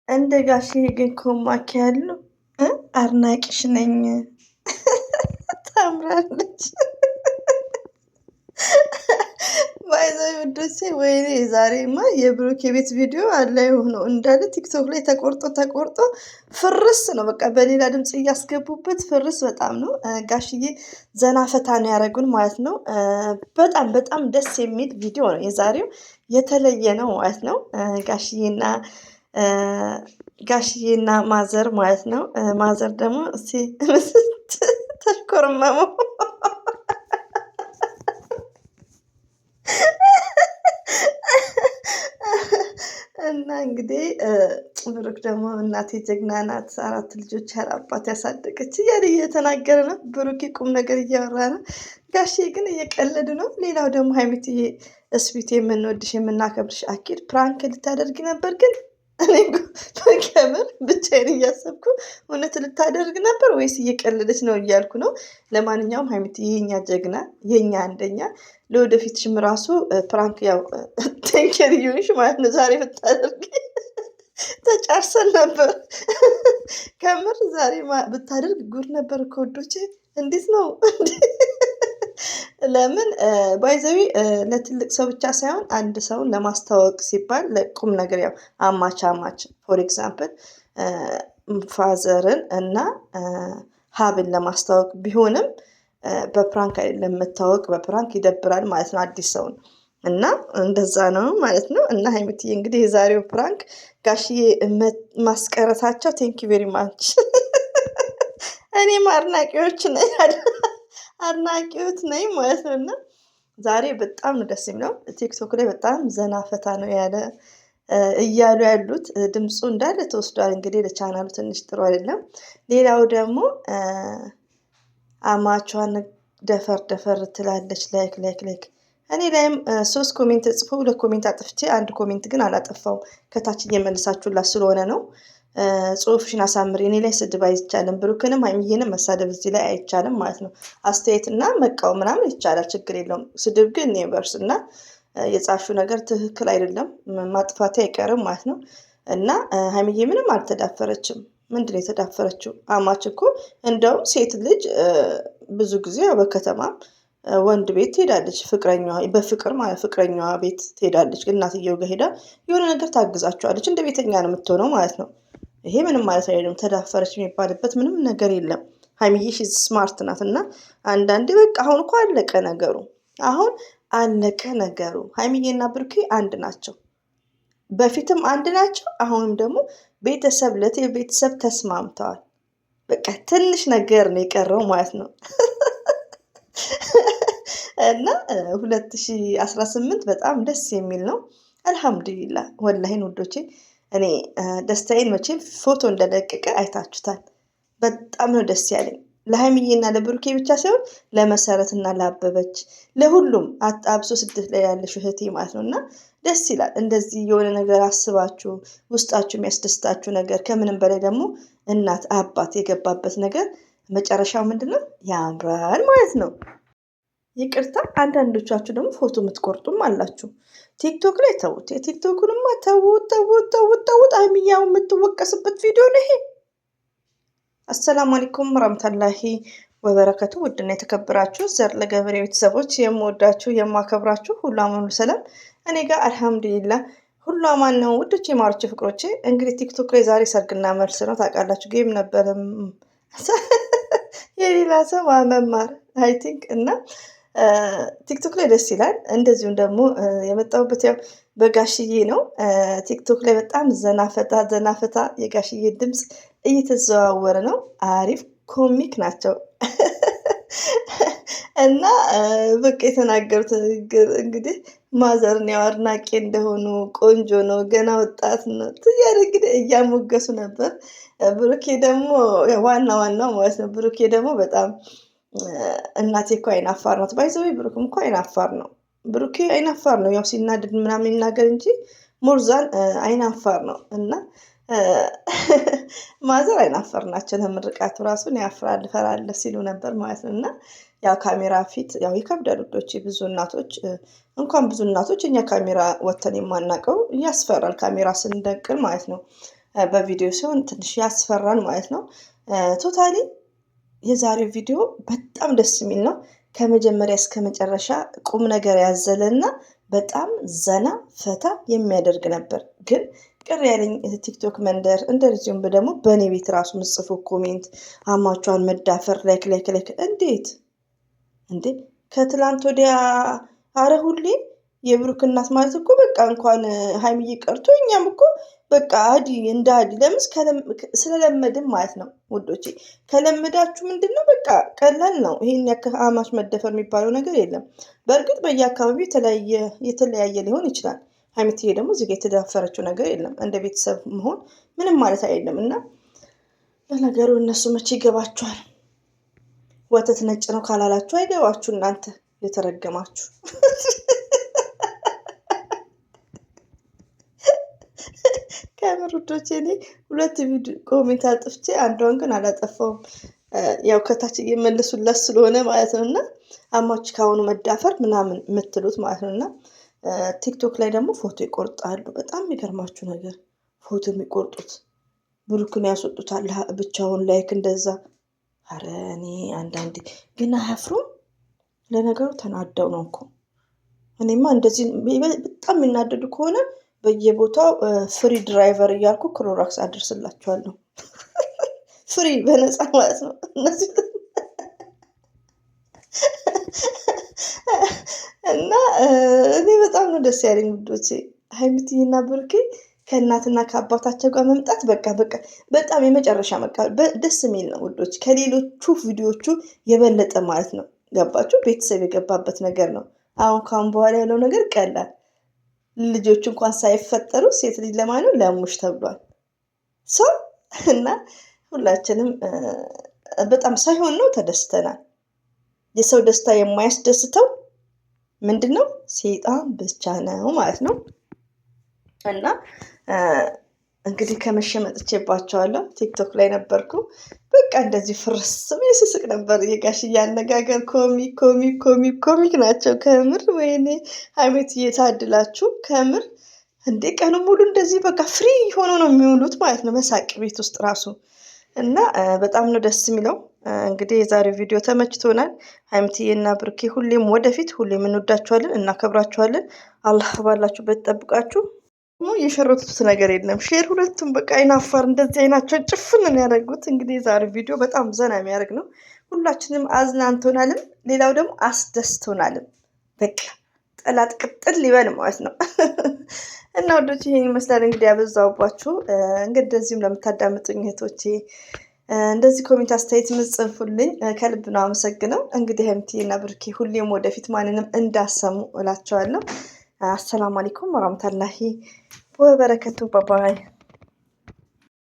እንደ ጋሽዬ ግን ኮማክ ያሉ አድናቂሽ ነኝ። ታምራለች። ባይዘው ውዶቼ፣ ወይኔ ዛሬማ የብሩክ የቤት ቪዲዮ አለ የሆነው እንዳለ ቲክቶክ ላይ ተቆርጦ ተቆርጦ ፍርስ ነው። በቃ በሌላ ድምፅ እያስገቡበት ፍርስ በጣም ነው። ጋሽዬ ዘና ፈታ ነው ያደረጉን ማለት ነው። በጣም በጣም ደስ የሚል ቪዲዮ ነው የዛሬው፣ የተለየ ነው ማለት ነው። ጋሽዬና ማዘር ማለት ነው። ማዘር ደግሞ ተሽኮርመመው እና እንግዲህ ብሩክ ደግሞ እናቴ ጀግና ናት፣ 4 ልጆች ያላባት ያሳደገች እያለ እየተናገረ ነው። ብሩክ ቁም ነገር እያወራ ነው። ጋሼ ግን እየቀለዱ ነው። ሌላው ደግሞ ሀይሚትዬ እስቢት የምንወድሽ የምናከብርሽ፣ አኪድ ፕራንክ ልታደርግ ነበር ግን እኔ ከምር ብቻዬን እያሰብኩ እውነት ልታደርግ ነበር ወይስ እየቀለደች ነው እያልኩ ነው። ለማንኛውም ሀይሚትዬ የኛ ጀግና የኛ አንደኛ፣ ለወደፊትሽም ራሱ ፕራንክ ያው ቴንኬርዩሽ ማለት ነው። ዛሬ ብታደርግ ተጫርሰን ነበር። ከምር ዛሬ ብታደርግ ጉድ ነበር እኮ ወዶቼ። እንዴት ነው ለምን ባይዘዊ ለትልቅ ሰው ብቻ ሳይሆን አንድ ሰውን ለማስታወቅ ሲባል ለቁም ነገር ያው አማች ፎር ኤግዛምፕል ፋዘርን እና ሀብን ለማስታወቅ ቢሆንም በፕራንክ አይደለም የምታወቅ። በፕራንክ ይደብራል ማለት ነው አዲስ ሰውን እና እንደዛ ነው ማለት ነው። እና ሀይሚትዬ እንግዲህ የዛሬው ፕራንክ ጋሽዬ ማስቀረታቸው ቴንኪ ቬሪ ማች። እኔም አድናቂዎት ነኝ ማለት ነው። እና ዛሬ በጣም ነው ደስ የሚለው። ቲክቶክ ላይ በጣም ዘና ፈታ ነው ያለ እያሉ ያሉት ድምፁ እንዳለ ተወስዷል። እንግዲህ ለቻናሉ ትንሽ ጥሩ አይደለም። ሌላው ደግሞ አማቿን ደፈር ደፈር ትላለች። ላይክ ላይክ ላይክ እኔ ላይም 3 ኮሜንት ጽፎ 2 ኮሜንት አጥፍቼ 1 ኮሜንት ግን አላጠፋውም። ከታች እየመልሳችሁላት ስለሆነ ነው። ጽሁፍሽን አሳምሪ። እኔ ላይ ስድብ አይቻልም። ብሩክንም ሀይሚዬንም መሳደብ እዚህ ላይ አይቻልም ማለት ነው። አስተያየትና መቃወም ምናምን ይቻላል፣ ችግር የለውም። ስድብ ግን ኔቨርስ እና የጻፍሽው ነገር ትክክል አይደለም፣ ማጥፋቴ አይቀርም ማለት ነው። እና ሀይሚዬ ምንም አልተዳፈረችም። ምንድን ነው የተዳፈረችው? አማች እኮ እንደውም ሴት ልጅ ብዙ ጊዜ በከተማ ወንድ ቤት ትሄዳለች፣ ፍቅረኛዋ በፍቅር ማለት ፍቅረኛዋ ቤት ትሄዳለች። እናትየው ጋር ሄዳ የሆነ ነገር ታግዛቸዋለች። እንደ ቤተኛ ነው የምትሆነው ማለት ነው። ይሄ ምንም ማለት አይደለም። ተዳፈረች የሚባልበት ምንም ነገር የለም። ሀይሚዬ ሺዝ ስማርት ናት። እና አንዳንዴ በቃ አሁን እኮ አለቀ ነገሩ። አሁን አለቀ ነገሩ። ሀይሚዬና ብሩኬ አንድ ናቸው። በፊትም አንድ ናቸው። አሁንም ደግሞ ቤተሰብ ቤተሰብ ተስማምተዋል። በቃ ትንሽ ነገር ነው የቀረው ማለት ነው። እና 2018 በጣም ደስ የሚል ነው። አልሐምዱሊላ ወላሂን ውዶቼ፣ እኔ ደስታዬን መቼም ፎቶ እንደለቀቀ አይታችሁታል። በጣም ነው ደስ ያለኝ። ለሀይሚዬና ለብሩኬ ብቻ ሳይሆን ለመሰረትና ለአበበች ለሁሉም አብሶ ስደት ላይ ያለሽ እህቴ ማለት ነው። እና ደስ ይላል እንደዚህ የሆነ ነገር አስባችሁ ውስጣችሁ የሚያስደስታችሁ ነገር፣ ከምንም በላይ ደግሞ እናት አባት የገባበት ነገር መጨረሻው ምንድን ነው? ያምራል ማለት ነው። ይቅርታ አንዳንዶቻችሁ ደግሞ ፎቶ የምትቆርጡም አላችሁ። ቲክቶክ ላይ ተዉት። የቲክቶኩንማ ተዉት ተዉት ተዉት ተዉት። ሀይሚዬ የምትወቀስበት ቪዲዮ ነው ይሄ። አሰላሙ አለይኩም ወራህመቱላሂ ወበረከቱ። ውድና የተከበራችሁ ዘር ለገበሬ ቤተሰቦች የምወዳችሁ የማከብራችሁ ሁሉ አማኑ ሰላም፣ እኔ ጋር አልሐምዱሊላ ሁሉ አማን ነው። ውዶቼ ማሮቼ ፍቅሮቼ፣ እንግዲህ ቲክቶክ ላይ ዛሬ ሰርግና መልስ ነው ታውቃላችሁ። ጌም ነበረ የሌላ ሰው መማር አይ ቲንክ እና ቲክቶክ ላይ ደስ ይላል። እንደዚሁም ደግሞ የመጣሁበት ያው በጋሽዬ ነው። ቲክቶክ ላይ በጣም ዘናፈታ የጋሽዬ ድምፅ እየተዘዋወረ ነው። አሪፍ ኮሚክ ናቸው እና በቃ የተናገሩት ንግግር እንግዲህ ማዘርን ያው አድናቂ እንደሆኑ፣ ቆንጆ ነው፣ ገና ወጣት ነው ትያለ እንግዲህ እያሞገሱ ነበር። ብሩኬ ደግሞ ዋናው ማለት ነው። ብሩኬ ደግሞ በጣም እናቴ እኮ አይናፋር ናት። ባይዘዌ ብሩክም እኮ አይናፋር ነው። ብሩኬ አይናፋር ነው። ያው ሲናድድ ምናምን ይናገር እንጂ ሞርዛን አይናፋር ነው። እና ማዘር አይናፋር ናቸው። ለምርቃቱ ራሱን ያፍራል ፈራለ ሲሉ ነበር ማለት ነው። እና ያው ካሜራ ፊት ያው ይከብዳል ውዶቼ። ብዙ እናቶች እንኳን ብዙ እናቶች እኛ ካሜራ ወተን የማናውቀው ያስፈራል፣ ካሜራ ስንደቅን ማለት ነው። በቪዲዮ ሲሆን ትንሽ ያስፈራል ማለት ነው። ቶታሊ የዛሬው ቪዲዮ በጣም ደስ የሚል ነው። ከመጀመሪያ እስከ መጨረሻ ቁም ነገር ያዘለና በጣም ዘና ፈታ የሚያደርግ ነበር። ግን ቅር ያለኝ ቲክቶክ መንደር እንደዚሁም ደግሞ በእኔ ቤት ራሱ ምጽፉ ኮሜንት አማቿን መዳፈር ላይክ እንዴት እንዴ ከትላንት ወዲያ አረ ሁሌ የብሩክ እናት ማለት እኮ በቃ እንኳን ሀይሚዬ ቀርቶ እኛም እኮ በቃ አዲ እንደ አዲ ለምስ ስለለመድን ማለት ነው ውዶቼ። ከለመዳችሁ ምንድነው በቃ ቀላል ነው። ይሄን ያክል አማች መደፈር የሚባለው ነገር የለም። በእርግጥ በየአካባቢው የተለያየ ሊሆን ይችላል። ሀይሚትዬ ደግሞ እዚህ ጋር የተዳፈረችው ነገር የለም። እንደ ቤተሰብ መሆን ምንም ማለት አይደለም። እና ለነገሩ እነሱ መቼ ይገባችኋል? ወተት ነጭ ነው ካላላችሁ አይገባችሁ እናንተ የተረገማችሁ። ከምር ውዶቼ እኔ 2 ቪዲዮ ኮሜንት አጥፍቼ አንዷን ግን አላጠፋውም። ያው ከታች እየመለሱላት ስለሆነ ማለት ነው። እና አማች ካሁኑ መዳፈር ምናምን የምትሉት ማለት ነው። እና ቲክቶክ ላይ ደግሞ ፎቶ ይቆርጣሉ። በጣም የሚገርማችሁ ነገር ፎቶ የሚቆርጡት ብሩክን ያስወጡታል ብቻውን ላይክ እንደዛ። አረ እኔ አንዳንዴ ግን አያፍሩም። ለነገሩ ተናደው ነው እኮ። እኔማ እንደዚህ በጣም የሚናደዱ ከሆነ በየቦታው ፍሪ ድራይቨር እያልኩ ክሎራክስ አደርስላችኋለሁ። ፍሪ በነፃ ማለት ነው። እነዚህ እና እኔ በጣም ነው ደስ ያለኝ ውዶቼ። ሀይሚትዬና ብሩኬ ከእናትና ከአባታቸው ጋር መምጣት በቃ በጣም የመጨረሻ ደስ የሚል ነው ውዶች። ከሌሎቹ ቪዲዮቹ የበለጠ ማለት ነው። ገባችሁ? ቤተሰብ የገባበት ነገር ነው። አሁን ካሁን በኋላ ያለው ነገር ቀላል። ልጆች እንኳን ሳይፈጠሩ ሴት ልጅ ለማነው ለሙሽ ተብሏል። ሰው እና ሁላችንም በጣም ሳይሆን ነው ተደስተናል። የሰው ደስታ የማያስደስተው ምንድነው? ሰይጣን ብቻ ነው ማለት ነው። እና እንግዲህ ከመሸ መጥቼባቸዋለሁ። ቲክቶክ ላይ ነበርኩ። በቃ እንደዚህ ፍርስ ስስቅ ነበር። የጋሽዬ አነጋገር ኮሚክ ናቸው ከምር። ወይኔ ሀይሚት እየታድላችሁ ከምር። እንዴ ቀኑ ሙሉ እንደዚህ በቃ ፍሪ ሆኖ ነው የሚውሉት ማለት ነው፣ መሳቅ ቤት ውስጥ ራሱ። እና በጣም ነው ደስ የሚለው። እንግዲህ የዛሬው ቪዲዮ ተመችቶናል። ሀይሚትዬና ብሩኬ ሁሌም ወደፊት ሁሌም እንወዳችኋለን፣ እናከብራችኋለን። አላህ ባላችሁበት ጠብቃችሁ። የሸረቱት ነገር የለም። ሼር ሁለቱም በቃ አይናፋር እንደዚህ አይናቸውን ጭፍንን ያደረጉት። እንግዲህ የዛሬው ቪዲዮ በጣም ዘና የሚያደርግ ነው። ሁላችንም አዝናንቶናልም፣ ሌላው ደግሞ አስደስቶናልም። በቃ ጠላት ቅጥል ሊበል ማለት ነው። እና ወዶች ይሄን ይመስላል እንግዲህ ያበዛውባችሁ። እንግዲህ እንደዚህም ለምታዳምጡኝ እህቶቼ እንደዚህ ኮሜንት አስተያየት ምጽፉልኝ ከልብ ነው አመሰግነው። እንግዲህ ሀይሚትዬና ብሩኬ ሁሌም ወደፊት ማንንም እንዳሰሙ እላቸዋለሁ። አሰላሙ አለይኩም ወራህመቱላሂ ወበረከቱ። ባባይ